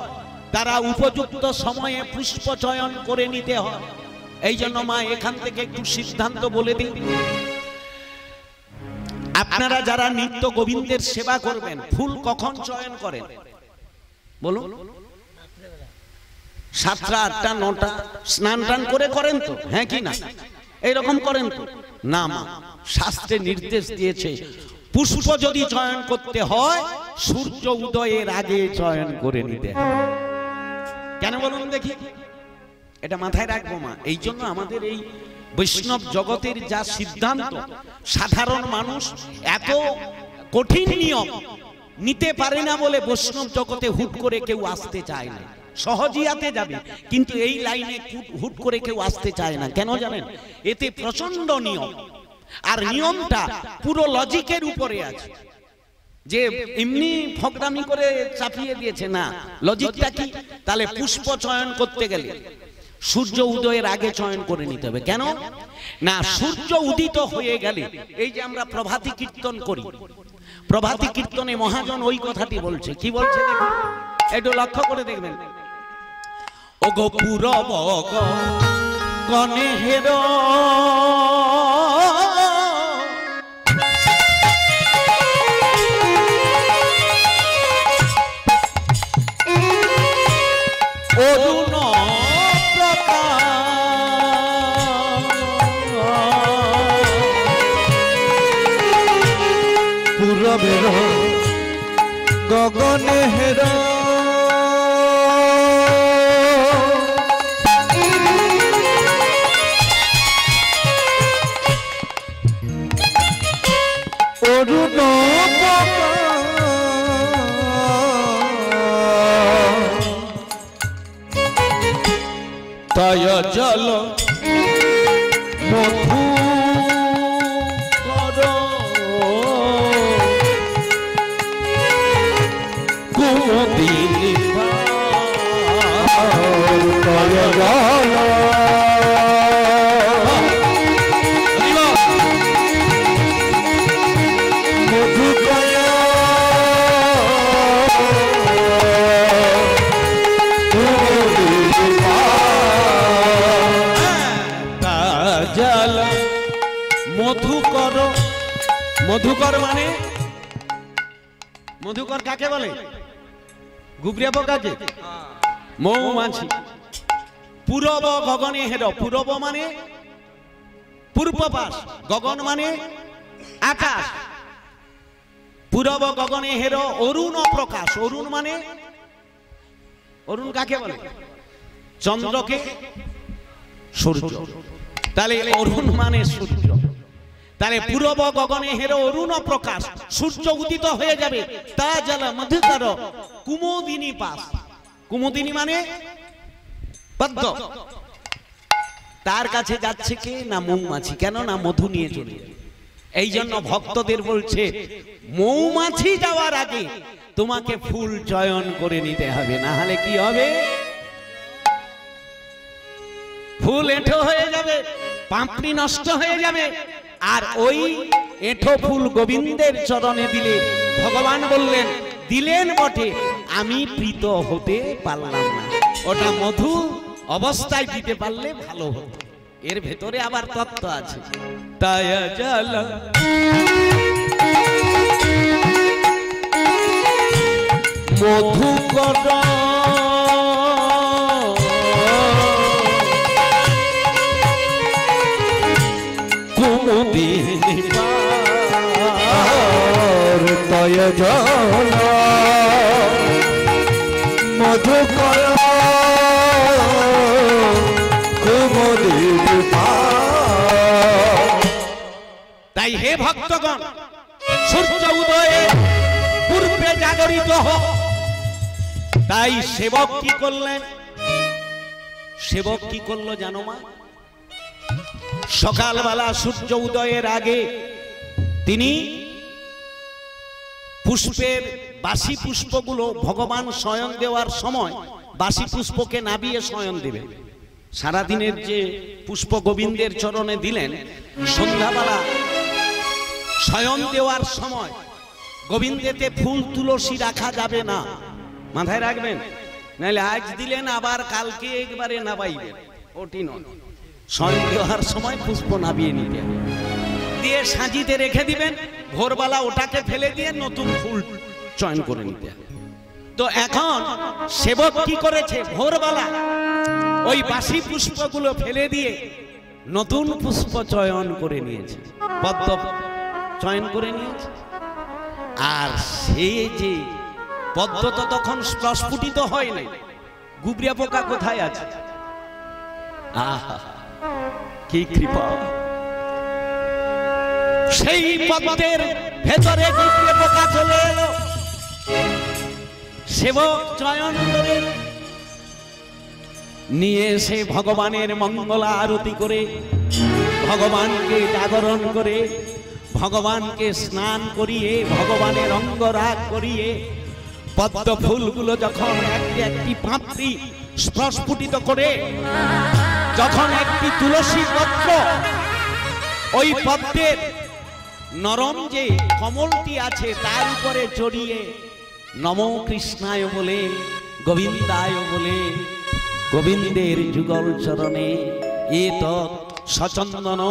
তারা উপযুক্ত সময়ে পুষ্প চয়ন করে নিতে হয়। এই জন্য মা এখান থেকে একটু সিদ্ধান্ত বলে দিই, আপনারা যারা নিত্য গোবিন্দের সেবা করবেন ফুল কখন চয়ন করেন বলুন? 7টা 8টা 9টা স্নান টান করে করেন তো, হ্যাঁ কি না? এইরকম করেন তো না? মা শাস্ত্রে নির্দেশ দিয়েছে পুষ্প যদি চয়ন করতে হয় সূর্য উদয়ের আগে চয়ন করে নিতে হয়। কেন বলুন দেখি? এটা মাথায় রাখবো মা। এই জন্য আমাদের এই বৈষ্ণব জগতের যা সিদ্ধান্ত, সাধারণ মানুষ এত কঠিন নিয়ম নিতে পারে না বলে বৈষ্ণব জগতে হুট করে কেউ আসতে চায় না। সহজিয়াতে যাবে, কিন্তু এই লাইনে হুট করে কেউ আসতে চায় না। কেন জানেন? এতে প্রচন্ড নিয়ম, আর নিয়মটা পুরো লজিকের উপরে আছে, যে এমনি ফকরামি করে চাপিয়ে দিয়েছে না। লজিকটা কি? তাহলে পুষ্প চয়ন করতে গেলে সূর্য উদয়ের আগে চয়ন করে নিতে হবে। কেন না? সূর্য উদিত হয়ে গেলে, এই যে আমরা প্রভাতী কীর্তন করি, প্রভাতী কীর্তনে মহাজন ওই কথাটি বলছে। কি বলছে দেখুন, একটু লক্ষ্য করে দেখবেন। ও গো পূরব গণের অরুণ পূরবের
গগনে হের অরুণ তায় জল মধু কর কুমুদিনী তায় জল মধু কর
জল মধুকর। মধুকর মানে মধুকর কাকে বলে? গুবরিয়া পোকাকে? মৌমাছি। পূরব গগনে হের। পূরব মানে পূর্ব পাশ, গগন মানে আকাশ। পূরব গগনে হের অরুণ প্রকাশ। অরুণ মানে অরুণ কাকে বলে? চন্দ্রকে, সূর্য। তাহলে অরুণ মানে সূর্য। তাহলে পূরব গগনে হের অরুণ প্রকাশ, সূর্য উদিত হয়ে যাবে। তা জল মধুকর কুমুদিনী পাশ। কুমুদিনী মানে পদ্ম। তার কাছে যাচ্ছে কে? না মৌমাছি। কেন না মধু নিয়ে চলে। এই জন্য ভক্তদের বলছে মৌমাছি যাওয়ার আগে তোমাকে ফুল চয়ন করে নিতে হবে, না হলে কি হবে? ফুল এঁঠো হয়ে যাবে, পাপড়ি নষ্ট হয়ে যাবে। আর ওই এঁঠো ফুল গোবিন্দের চরণে দিলে ভগবান বললেন, দিলেন বটে, আমি প্রীত হতে পারলাম না। ওটা মধু অবস্থায় দিতে পারলে ভালো হতো। এর ভেতরে আবার তত্ত্ব আছে। তাই জল মধুকর কুমুদিনী পার।
তয় জল মধুকর কুমুদিনী পার।
তাই হে ভক্তগণ, সূর্য উদয়ে পূর্বে জাগরিত হোক। তাই সেবক কি করলেন? সেবক কি করলো জানো মা? সকালবেলা সূর্য উদয়ের আগে তিনি পুষ্পের বাসি পুষ্পগুলো ভগবান শয়ন দেওয়ার সময় বাসি পুষ্পকে নাবিয়ে শয়ন দেবেন। সারাদিনের যে পুষ্প গোবিন্দের চরণে দিলেন, সন্ধ্যাবেলা শয়ন দেওয়ার সময় গোবিন্দেতে ফুল তুলসী রাখা যাবে না, মাথায় রাখবেন। নাহলে আজ দিলেন আবার কালকে একবারে নাবাইবেন, ওটি নয়। শয়ন দেওয়ার সময় পুষ্প নাবিয়ে নিতে দিয়ে সাজিতে রেখে দিবেন। ভোরবেলা ওটাকে ফেলে দিয়ে নতুন ফুল চয়ন করে নিতে। তো এখন সেবক কি করেছে? ভোরবেলা ওই বাসি পুষ্পগুলো ফেলে দিয়ে নতুন পুষ্প চয়ন করে নিয়েছে, পদ্ম চয়ন করে নিয়েছে। আর সে যে পদ্ম তো তখন প্রস্ফুটিত হয় নাই। গুবরিয়া পোকা কোথায় আছে? আহা, কি কৃপা! সেই পদ্মের ভেতরে গুবরিয়া পোকা চলে এলো। সেবক চয়ন করে নিয়ে এসে ভগবানের মঙ্গলা আরতি করে, ভগবানকে জাগরণ করে, ভগবানকে স্নান করিয়ে, ভগবানের অঙ্গরাগ করিয়ে, পদ্ম ফুলগুলো যখন একটি একটি পাপড়ি প্রস্ফুটিত করে, যখন একটি তুলসী পত্র ওই পদ্মের নরম যে কমলটি আছে তার উপরে জড়িয়ে নমো কৃষ্ণায় বলে, গোবিন্দায় বলে, গোবিন্দের যুগল চরণে এত সচন্দন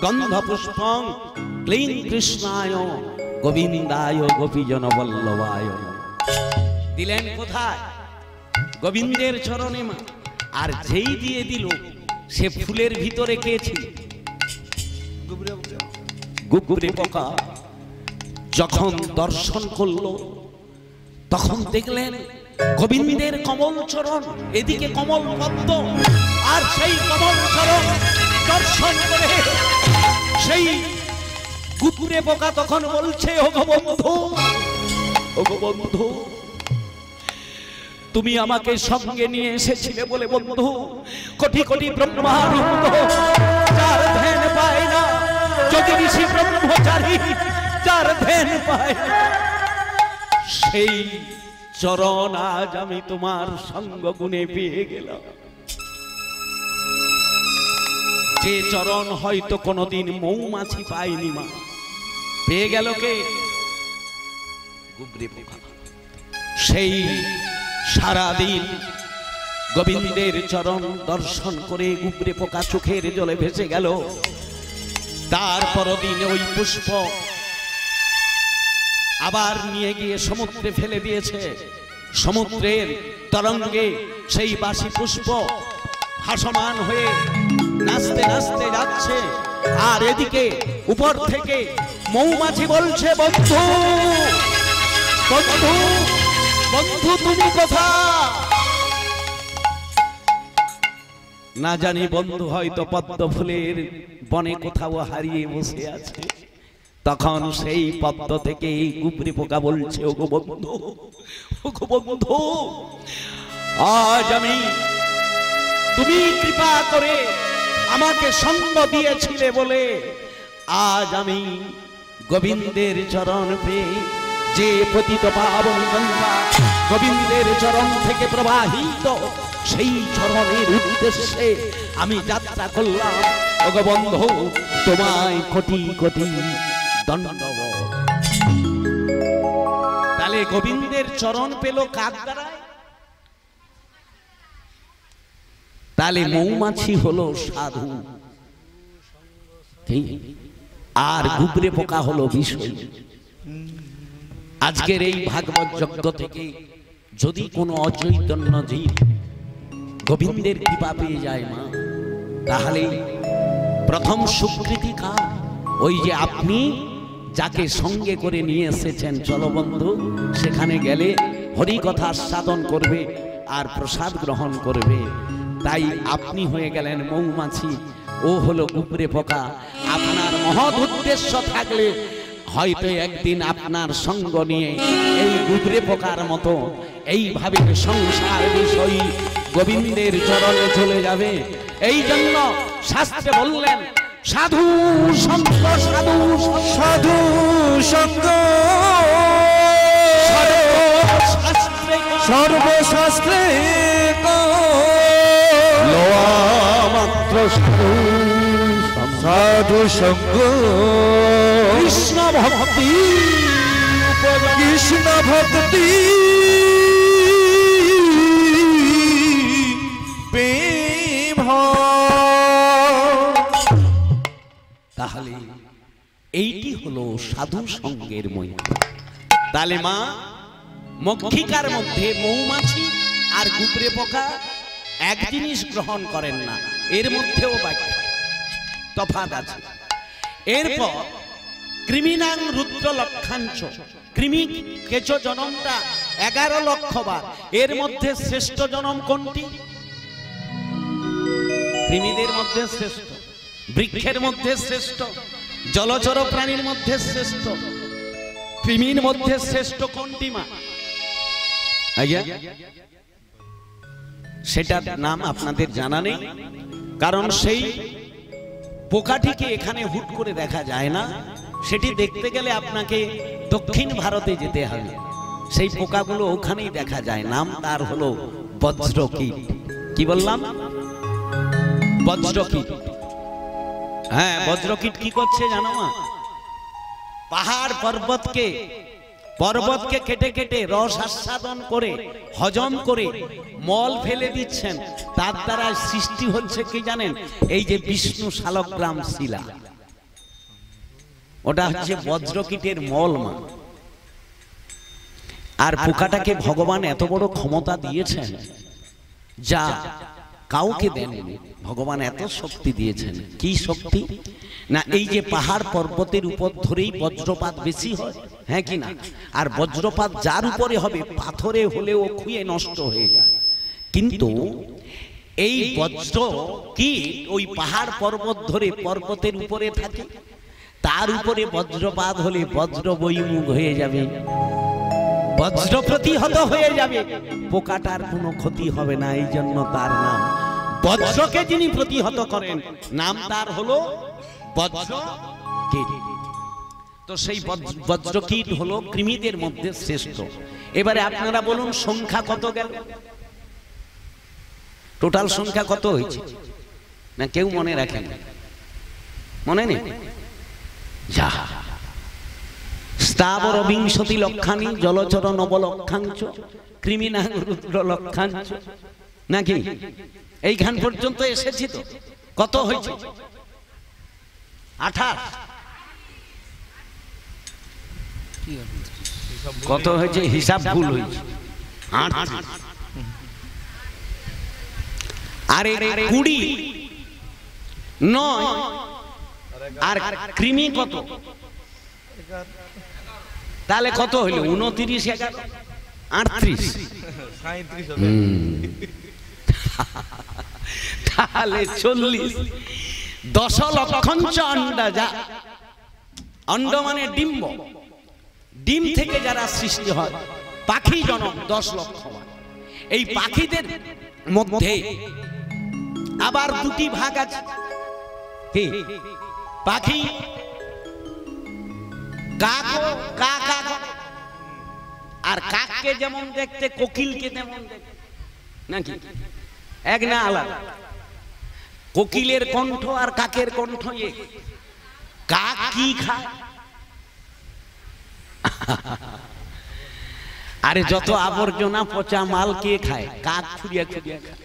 গন্ধ পুষ্পং ক্লীন কৃষ্ণায় গোবিন্দায় গোপীজন বল্লভায় দিলেন। কোথায়? গোবিন্দের চরণে মা। আর যেই দিয়ে দিল, সে ফুলের ভিতরে কে ছিল? গুবরে পোকা। যখন দর্শন করলো তখন দেখলেন গোবিন্দের কমল চরণ, এদিকে কমল পদ্ম, আর সেই কমল চরণ দর্শন করে সেই গুপুরে পোকা তখন বলছে, ওগো বন্ধু, ওগো বন্ধু, তুমি আমাকে সঙ্গে নিয়ে এসেছিলে বলে বন্ধু কোটি কোটি ব্রহ্মানন্দ যার ধ্যান পায় না, যদি ঋষি ব্রহ্মচারী যার ধ্যান পায় না, সেই চরণ আজ আমি তোমার সঙ্গ গুণে পেয়ে গেলাম। যে চরণ হয়তো কোনোদিন মৌমাছি পায়নি মা, পেয়ে গেল কে? গুবরে পোকা। সেই সারাদিন গোবিন্দের চরণ দর্শন করে গুবরে পোকা চোখের জলে ভেসে গেল। তারপর দিন ওই পুষ্প আবার নিয়ে গিয়ে সমুদ্রে ফেলে দিয়েছে। সমুদ্রের তরঙ্গে সেই বাসি পুষ্প ভাসমান হয়ে নাচতে নাচতে যাচ্ছে, আর এদিকে উপর থেকে মৌমাছি বলছে, বন্ধু বন্ধু বন্ধু তুমি কোথায়? না জানি বন্ধু হয়তো পদ্ম ফুলের বনে কোথাও হারিয়ে বসে আছে। তখন সেই পদ্ম থেকে গুবরে পোকা বলছে, ওগো বন্ধু, ওগো বন্ধু, আজ আমি, তুমি কৃপা করে আমাকে সঙ্গ দিয়েছিলে বলে আজ আমি গোবিন্দের চরণ পেয়ে, যে পতিত পাবন গঙ্গা গোবিন্দের চরণ থেকে প্রবাহিত, সেই চরণের উদ্দেশ্যে আমি যাত্রা করলাম। ওগো বন্ধু, তোমায় কোটি কোটি দণ্ডবত। তাহলে গোবিন্দের চরণ পেল কার দ্বারা? তাহলে মৌমাছি হলো সাধু, আর গুবরে পোকা হলো বিষয়। আজকের এই ভাগবত যজ্ঞ থেকে যদি কোনো অচৈতন্য জীব গোবিন্দের কৃপা পেয়ে যায় মা, তাহলে প্রথম স্বীকৃতি কার? ওই যে আপনি যাকে সঙ্গে করে নিয়ে এসেছেন, চলো বন্ধু, সেখানে গেলে হরি কথা আস্বাদন করবে আর প্রসাদ গ্রহণ করবে। তাই আপনি হয়ে গেলেন মৌমাছি, ও হলো গুবরে পোকা। আপনার মহৎ উদ্দেশ্য থাকলে হয়তো একদিন আপনার সঙ্গ নিয়ে এই গুবরে পোকার মতো এইভাবে সংসার বিষয়ী গোবিন্দের চরণে চলে যাবে। এই জন্য শাস্ত্রে বললেন, সাধু সঙ্গ, সাধু
সাধু সঙ্গ সর্বশাস্ত্রে মাত্র সাধু সঙ্গ
কৃষ্ণ ভক্তি,
কৃষ্ণ ভক্তি প্রেম।
তাহলে এইটি হলো সাধু সঙ্গের মহিমা। তাহলে মা, মক্ষিকার মধ্যে মৌমাছি আর গুবরে পোকা এক জিনিস গ্রহণ করেন না, এর মধ্যেও ব্যাখ্যা তফাৎ আছে। এরপর কৃমিনাং রুদ্র লক্ষাংশ, কৃমি কেঁচো জনমটা 11 লক্ষ বার। এর মধ্যে শ্রেষ্ঠ জনম কোনটি? কৃমিদের মধ্যে শ্রেষ্ঠ, বৃক্ষের মধ্যে শ্রেষ্ঠ, জলচর প্রাণীর মধ্যে শ্রেষ্ঠ। কৃমির মধ্যে শ্রেষ্ঠ কোনটি মা? আজ্ঞা, সেটার নাম আপনাদের জানা নেই, কারণ সেই পোকাটিকে এখানে হুট করে দেখা যায় না। সেটি দেখতে গেলে আপনাকে দক্ষিণ ভারতে যেতে হবে। সেই পোকাগুলো ওখানেই দেখা যায়। নাম তার হলো বজ্রকীট। কি বললাম? বজ্রকীট। হ্যাঁ, বজ্রকীট কি করছে জানো মা? পাহাড় পর্বতকে কেটে কেটে রস আস্বাদন করে হজম করে মল ফেলে দিচ্ছেন। তার দ্বারা সৃষ্টি হচ্ছে কি জানেন? এই যে বিষ্ণু শালগ্রাম শিলা, ওটা হচ্ছে বজ্রকীটের মল মা। আর পোকাটাকে ভগবান এত বড় ক্ষমতা দিয়েছেন, যা কাউকে দেননি। ভগবান এত শক্তি দিয়েছেন। কি শক্তি? না এই যে পাহাড় পর্বতের উপর ধরেই বজ্রপাত বেশি হয়, হ্যাঁ কি না? আর বজ্রপাত যার উপরে হবে পাথরে হলেও খুঁয়ে নষ্ট হয়ে যায়। কিন্তু এই বজ্র কি ওই পাহাড় পর্বত ধরে পর্বতের উপরে থাকে, তার উপরে বজ্রপাত হলে বজ্র বহির্মুখ হয়ে যাবে, বজ্র প্রতিহত হয়ে যাবে, পোকাটার কোনো ক্ষতি হবে না। এই জন্য তার নাম বজ্রকে যিনি প্রতিহত করেন নাম তার হলো বজ্রকীট। তো সেই বজ্রকীট হলো কৃমিদের মধ্যে শ্রেষ্ঠ। এবারে আপনারা বলুন সংখ্যা কত গেল? টোটাল সংখ্যা কত হয়েছে? না কেউ মনে রাখেন? মনে নেই? যা স্থাবর বিংশতি লক্ষানি জলচর নবলক্ষাঞ্চ কৃমিনাং রুদ্র লক্ষাঞ্চ, নাকি এইখান পর্যন্ত এসেছি। তো কত হয়েছে? 28। কত হয়েছে? হিসাব ভুল হয়েছে। 38 আর 20 9 আর কৃমি কত? তাহলে কত হইল? 29 11 38 তাহলে 40। 10 লক্ষঞ্চ অন্ডা, যা অন্ড মানে ডিম্ব, ডিম থেকে যারা সৃষ্টি হয় পাখি জনম 10 লক্ষ। এই পাখিদের মধ্যে আবার দুটি ভাগ আছে। কি পাখি? কাক কা কা, আর কাককে যেমন দেখতে কোকিলকে তেমন দেখতে, নাকি এক না আলাদা? কোকিলের কণ্ঠ আর কাকের কণ্ঠ এক। কাক কি খায়? আরে যত আবর্জনা পচা মাল কে খায়? কাক খুঁড়িয়া খুঁড়িয়া খায়।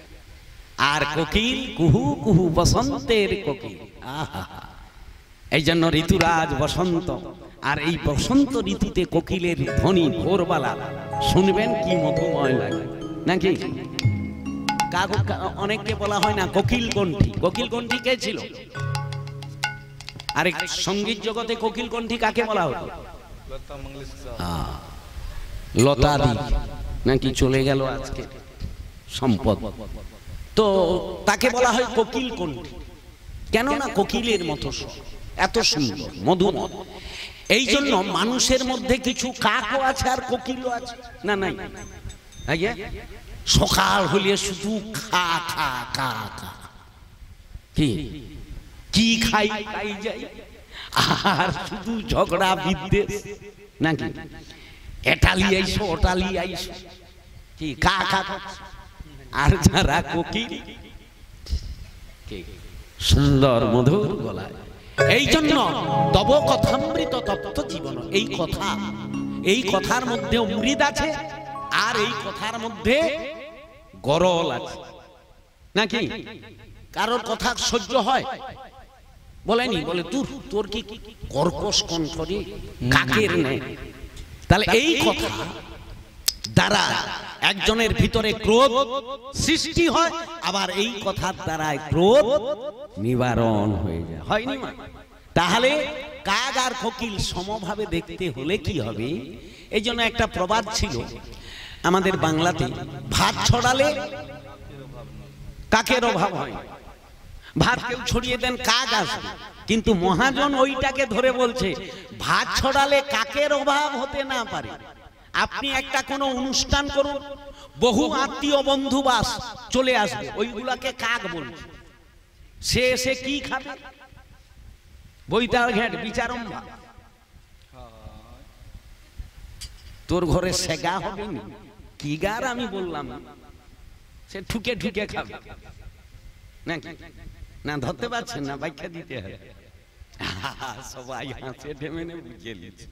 আর কোকিল কুহু কুহু, বসন্তের কোকিল। এই জন্য ঋতুরাজ বসন্ত। আর এই বসন্ত ঋতুতে কোকিলের ধ্বনি ভোরবেলা শুনবেন কি মধুময় লাগে, নাকি? অনেককে বলা হয় না কোকিল কণ্ঠী। কোকিল কণ্ঠী কে ছিল? আরে সঙ্গীত জগতে কোকিল কণ্ঠী কাকে বলা হতো? লতা দি, নাকি চলে গেল আজকে সম্পদ। তো তাকে বলা হয় কোকিল কণ্ঠী। কেন না কোকিলের মতো এত সুন্দর মধুময়। এই জন্য মানুষের মধ্যে কিছু কাকও আছে আর কোকিলও আছে, না নাই? সকাল হলে শুধু খা খা খা খা, কি খাই খাই যাই, আর শুধু ঝগড়া বিদ্বেষ, নাকি? এটালি আইসো ওটালি আইসো, কি কা খা। আর যারা কোকিল সুন্দর মধুর গলায়। এই জন্য তব কথামৃত তত্ত্ব জীবন। এই কথা, এই কথার মধ্যে অমৃত আছে, আর এই কথার মধ্যে গরল আছে, নাকি? কারোর কথা সহ্য হয়? বলেনি? বলে তোর কি কর্কশ কণ্ঠ রে, কাকের নেই। তাহলে এই কথা দ্বারা একজনের ভিতরে ক্রোধ সৃষ্টি হয়, আবার এই কথার দ্বারা ক্রোধ নিবারণ হয়ে যায়, হয়নি? তাহলে কাক আর কোকিল সমভাবে দেখতে হলে কি হবে? এই জন্য একটা প্রবাদ ছিল আমাদের বাংলাতে, ভাত ছড়ালে কাকের অভাব হয়। ভাত কেউ ছড়িয়ে দেন কাক আসবে, কিন্তু মহাজন ওইটাকে ধরে বলছে ভাত ছড়ালে কাকের অভাব হতে না পারে। আপনি একটা কোনো অনুষ্ঠান করুন, বহু আত্মীয় বন্ধু বাস চলে আসবে, ওইগুলাকে কাক বলছে। সে এসে কি খাবে? বইতাল ঘেঁট বিচারম ভাত। তোর ঘরে সেগা হবে না কি গার? আমি বললাম সে ঠুকে ঠুকে খাবে, নাকি? না ধরতে পারছেন না, ব্যাখ্যা দিতে হবে। সবাই হাসে ঢেমেনে বুঝিয়ে নিচ্ছে।